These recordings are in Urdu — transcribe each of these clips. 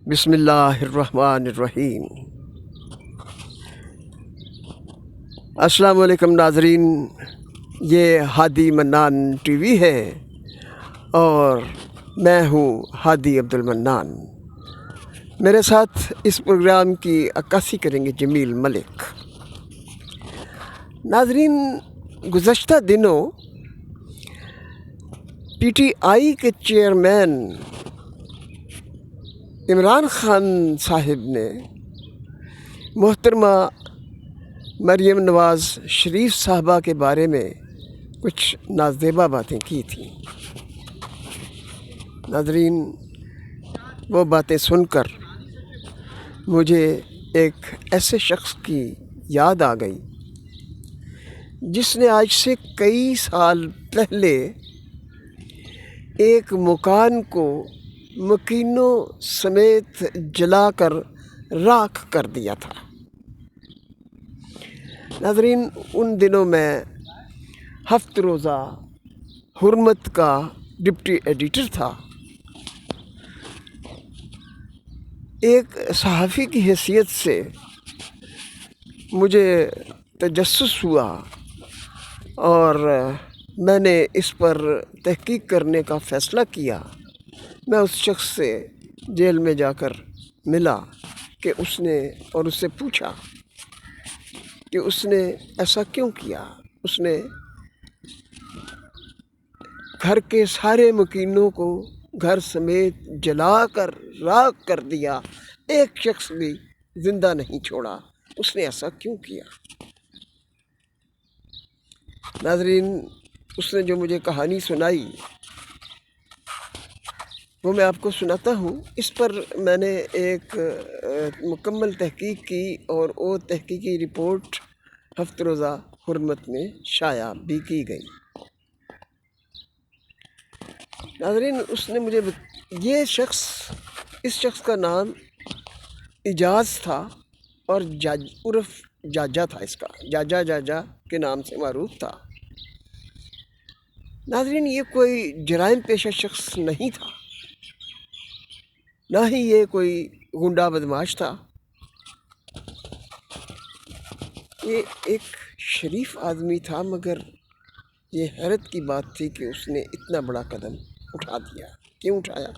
بسم اللہ الرحمن الرحیم۔ السلام علیکم ناظرین، یہ ہادی منان ٹی وی ہے اور میں ہوں ہادی عبد المنان۔ میرے ساتھ اس پروگرام کی عکاسی کریں گے جمیل ملک۔ ناظرین، گزشتہ دنوں پی ٹی آئی کے چیئرمین عمران خان صاحب نے محترمہ مریم نواز شریف صاحبہ کے بارے میں کچھ نازیبا باتیں کی تھیں۔ ناظرین، وہ باتیں سن کر مجھے ایک ایسے شخص کی یاد آ گئی جس نے آج سے کئی سال پہلے ایک مکان کو مکینوں سمیت جلا کر راکھ کر دیا تھا۔ ناظرین، ان دنوں میں ہفت روزہ حرمت کا ڈپٹی ایڈیٹر تھا۔ ایک صحافی کی حیثیت سے مجھے تجسس ہوا اور میں نے اس پر تحقیق کرنے کا فیصلہ کیا۔ میں اس شخص سے جیل میں جا کر ملا کہ اس سے پوچھا کہ اس نے ایسا کیوں کیا۔ اس نے گھر کے سارے مکینوں کو گھر سمیت جلا کر راکھ کر دیا، ایک شخص بھی زندہ نہیں چھوڑا۔ اس نے ایسا کیوں کیا؟ ناظرین، اس نے جو مجھے کہانی سنائی وہ میں آپ کو سناتا ہوں۔ اس پر میں نے ایک مکمل تحقیق کی اور وہ تحقیقی رپورٹ ہفت روزہ حرمت میں شائع بھی کی گئی۔ ناظرین، اس نے مجھے اس شخص کا نام اعجاز تھا اور عرف جاجا تھا، اس کا جاجا کے نام سے معروف تھا۔ ناظرین، یہ کوئی جرائم پیشہ شخص نہیں تھا، نہ ہی یہ کوئی غنڈہ بدماش تھا۔ یہ ایک شریف آدمی تھا، مگر یہ حیرت کی بات تھی کہ اس نے اتنا بڑا قدم اٹھا دیا۔ کیوں اٹھایا؟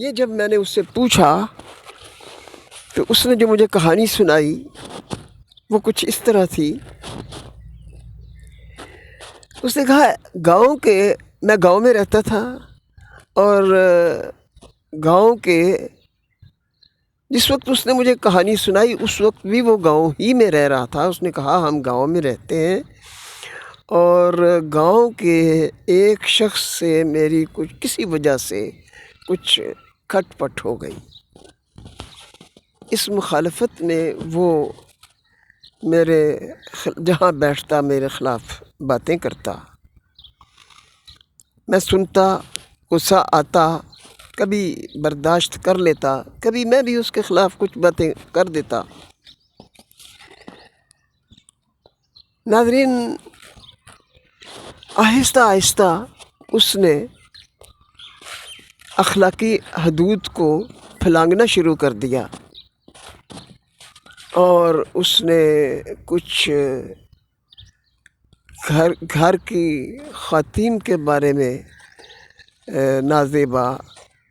یہ جب میں نے اس سے پوچھا تو اس نے جو مجھے کہانی سنائی وہ کچھ اس طرح تھی۔ اس نے کہا میں گاؤں میں رہتا تھا اور گاؤں کے جس وقت اس نے مجھے کہانی سنائی اس وقت بھی وہ گاؤں ہی میں رہ رہا تھا۔ اس نے کہا ہم گاؤں میں رہتے ہیں اور گاؤں کے ایک شخص سے میری کسی وجہ سے کچھ کھٹ پٹ ہو گئی۔ اس مخالفت میں وہ جہاں بیٹھتا میرے خلاف باتیں کرتا۔ میں سنتا، غصہ آتا، کبھی برداشت کر لیتا، کبھی میں بھی اس کے خلاف کچھ باتیں کر دیتا۔ ناظرین، آہستہ آہستہ اس نے اخلاقی حدود کو پھلانگنا شروع کر دیا اور اس نے کچھ گھر کی خواتین کے بارے میں نازیبا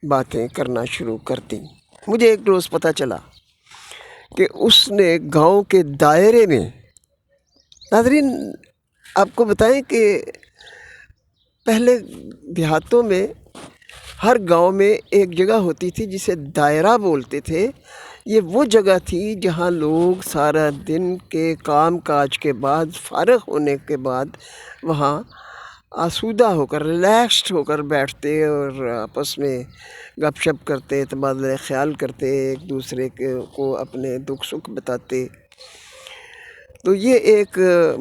باتیں کرنا شروع کر دیں۔ مجھے ایک روز پتہ چلا کہ اس نے گاؤں کے دائرے میں، ناظرین آپ کو بتائیں کہ پہلے دیہاتوں میں ہر گاؤں میں ایک جگہ ہوتی تھی جسے دائرہ بولتے تھے۔ یہ وہ جگہ تھی جہاں لوگ سارا دن کے کام کاج کے بعد، فارغ ہونے کے بعد وہاں آسودہ ہو کر، ریلیکسڈ ہو کر بیٹھتے اور آپس میں گپ شپ کرتے، تبادلہ خیال کرتے، ایک دوسرے کو اپنے دکھ سکھ بتاتے۔ تو یہ ایک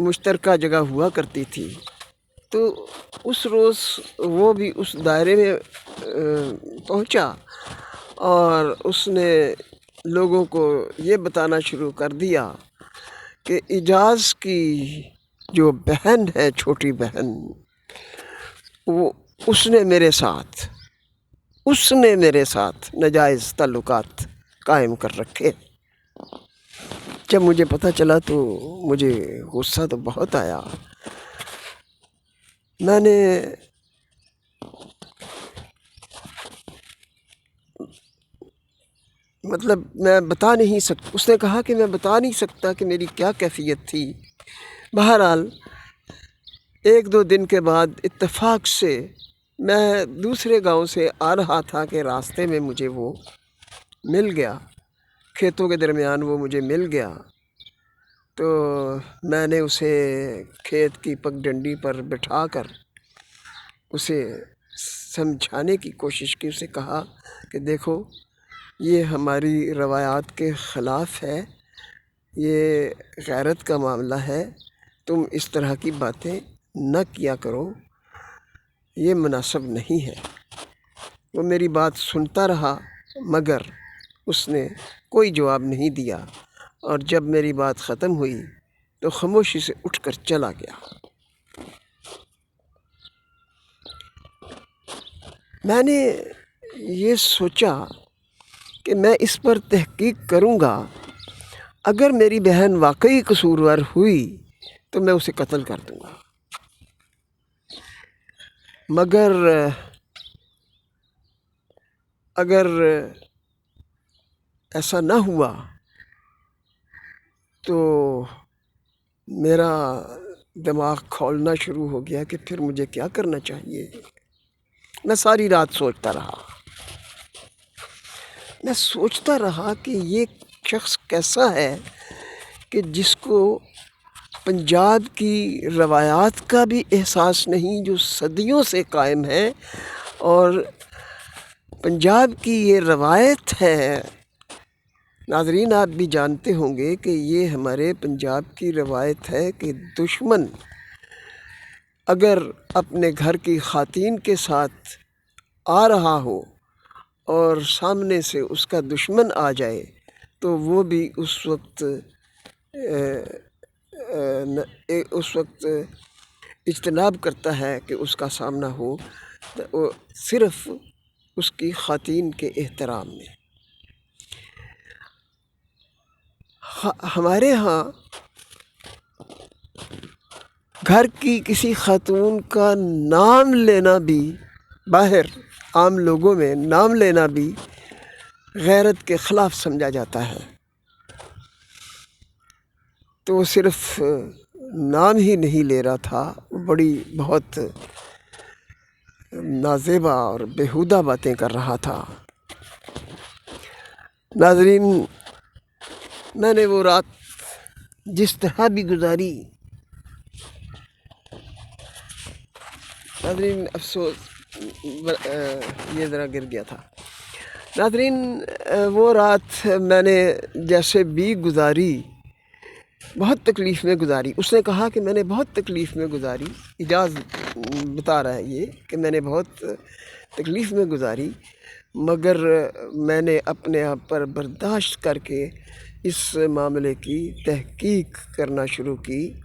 مشترکہ جگہ ہوا کرتی تھی۔ تو اس روز وہ بھی اس دائرے میں پہنچا اور اس نے لوگوں کو یہ بتانا شروع کر دیا کہ اعجاز کی جو بہن ہے، چھوٹی بہن، اس نے میرے ساتھ اس نے میرے ساتھ ناجائز تعلقات قائم کر رکھے۔ جب مجھے پتہ چلا تو مجھے غصہ تو بہت آیا۔ میں نے میں بتا نہیں سکتا، اس نے کہا کہ میں بتا نہیں سکتا کہ میری کیا کیفیت تھی۔ بہرحال 1-2 دن کے بعد اتفاق سے میں دوسرے گاؤں سے آ رہا تھا کہ راستے میں مجھے وہ مل گیا، کھیتوں کے درمیان وہ مجھے مل گیا۔ تو میں نے اسے کھیت کی پگڈنڈی پر بٹھا کر اسے سمجھانے کی کوشش کی، اسے کہا کہ دیکھو یہ ہماری روایات کے خلاف ہے، یہ غیرت کا معاملہ ہے، تم اس طرح کی باتیں نہ کیا کرو، یہ مناسب نہیں ہے۔ وہ میری بات سنتا رہا مگر اس نے کوئی جواب نہیں دیا، اور جب میری بات ختم ہوئی تو خاموشی سے اٹھ کر چلا گیا۔ میں نے یہ سوچا کہ میں اس پر تحقیق کروں گا، اگر میری بہن واقعی قصوروار ہوئی تو میں اسے قتل کر دوں گا، مگر اگر ایسا نہ ہوا تو میرا دماغ کھولنا شروع ہو گیا کہ پھر مجھے کیا کرنا چاہیے۔ میں ساری رات سوچتا رہا، میں سوچتا رہا کہ یہ شخص کیسا ہے کہ جس کو پنجاب کی روایات کا بھی احساس نہیں، جو صدیوں سے قائم ہے، اور پنجاب کی یہ روایت ہے۔ ناظرین آپ بھی جانتے ہوں گے کہ یہ ہمارے پنجاب کی روایت ہے کہ دشمن اگر اپنے گھر کی خواتین کے ساتھ آ رہا ہو اور سامنے سے اس کا دشمن آ جائے تو وہ بھی اس وقت اجتناب کرتا ہے کہ اس کا سامنا ہو، وہ صرف اس کی خواتین کے احترام میں۔ ہمارے ہاں گھر کی کسی خاتون کا نام لینا بھی، باہر عام لوگوں میں نام لینا بھی غیرت کے خلاف سمجھا جاتا ہے۔ تو وہ صرف نام ہی نہیں لے رہا تھا، بڑی بہت نازیبا اور بیہودہ باتیں کر رہا تھا۔ ناظرین میں نے وہ رات جس طرح بھی گزاری، ناظرین افسوس یہ ذرا گر گیا تھا۔ ناظرین وہ رات میں نے جیسے بھی گزاری، بہت تکلیف میں گزاری۔ اس نے کہا کہ میں نے بہت تکلیف میں گزاری، اجاز بتا رہا ہے یہ کہ میں نے بہت تکلیف میں گزاری، مگر میں نے اپنے آپ پر برداشت کر کے اس معاملے کی تحقیق کرنا شروع کی۔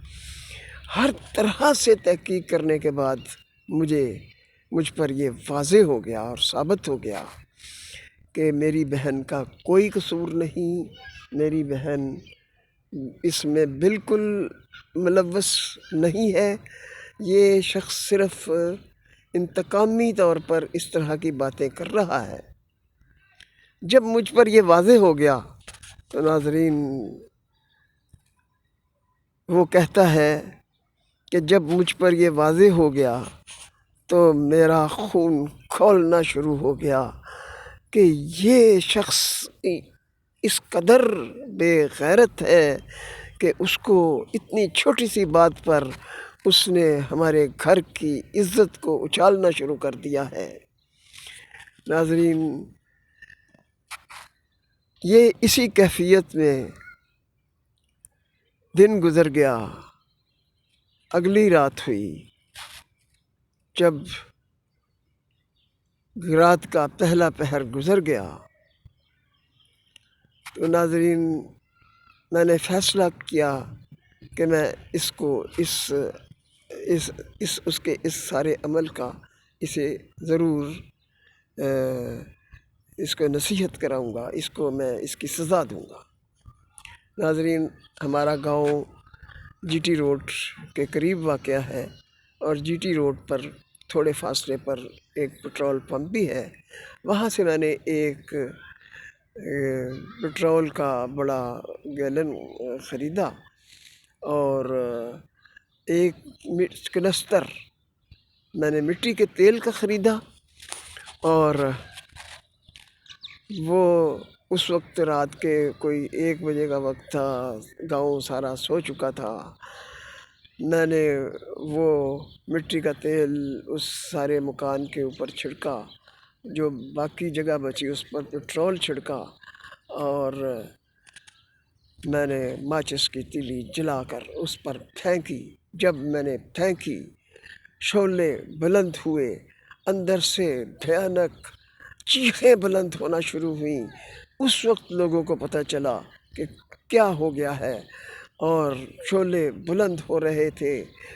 ہر طرح سے تحقیق کرنے کے بعد مجھ پر یہ واضح ہو گیا اور ثابت ہو گیا کہ میری بہن کا کوئی قصور نہیں، میری بہن اس میں بالکل ملوث نہیں ہے۔ یہ شخص صرف انتقامی طور پر اس طرح کی باتیں کر رہا ہے۔ جب مجھ پر یہ واضح ہو گیا تو ناظرین وہ کہتا ہے کہ جب مجھ پر یہ واضح ہو گیا تو میرا خون کھولنا شروع ہو گیا کہ یہ شخص اس قدر بے غیرت ہے کہ اس کو اتنی چھوٹی سی بات پر اس نے ہمارے گھر کی عزت کو اچھالنا شروع کر دیا ہے۔ ناظرین یہ اسی کیفیت میں دن گزر گیا۔ اگلی رات ہوئی، جب رات کا پہلا پہر گزر گیا تو ناظرین میں نے فیصلہ کیا کہ میں اس کو اس کے سارے عمل کا اسے ضرور اس کو نصیحت کراؤں گا، اس کو میں اس کی سزا دوں گا۔ ناظرین، ہمارا گاؤں جی ٹی روڈ کے قریب واقع ہے، اور جی ٹی روڈ پر تھوڑے فاصلے پر ایک پٹرول پمپ بھی ہے۔ وہاں سے میں نے ایک پٹرول کا بڑا گیلن خریدا، اور ایک کنستر میں نے مٹی کے تیل کا خریدا، اور وہ اس وقت رات کے کوئی 1 بجے کا وقت تھا، گاؤں سارا سو چکا تھا۔ میں نے وہ مٹی کا تیل اس سارے مکان کے اوپر چھڑکا، جو باقی جگہ بچی اس پر پٹرول چھڑکا، اور میں نے ماچس کی تیلی جلا کر اس پر پھینکی۔ جب میں نے پھینکی، شعلے بلند ہوئے، اندر سے بھیانک چیخیں بلند ہونا شروع ہوئیں۔ اس وقت لوگوں کو پتہ چلا کہ کیا ہو گیا ہے، اور شعلے بلند ہو رہے تھے۔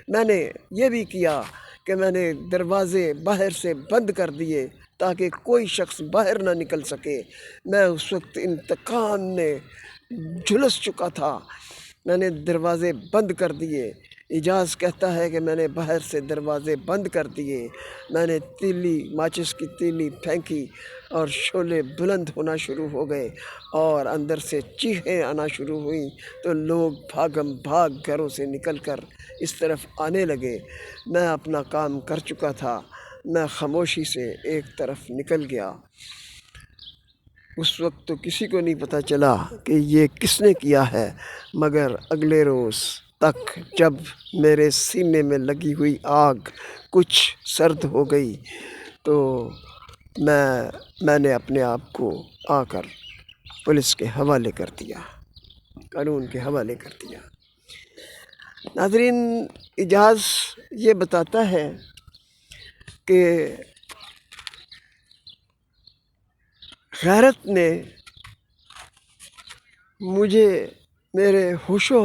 میں نے یہ بھی کیا کہ میں نے دروازے باہر سے بند کر دیے تاکہ کوئی شخص باہر نہ نکل سکے۔ میں اس وقت انتقام میں جھلس چکا تھا۔ میں نے دروازے بند کر دیے۔ اعجاز کہتا ہے کہ میں نے باہر سے دروازے بند کر دیے، میں نے ماچس کی تیلی پھینکی، اور شعلے بلند ہونا شروع ہو گئے، اور اندر سے چیخیں آنا شروع ہوئیں، تو لوگ بھاگم بھاگ گھروں سے نکل کر اس طرف آنے لگے۔ میں اپنا کام کر چکا تھا، میں خاموشی سے ایک طرف نکل گیا۔ اس وقت تو کسی کو نہیں پتہ چلا کہ یہ کس نے کیا ہے، مگر اگلے روز تک جب میرے سینے میں لگی ہوئی آگ کچھ سرد ہو گئی، تو میں نے اپنے آپ کو آ کر پولیس کے حوالے کر دیا، قانون کے حوالے کر دیا۔ ناظرین، اعجاز یہ بتاتا ہے کہ غیرت نے مجھے میرے ہوش و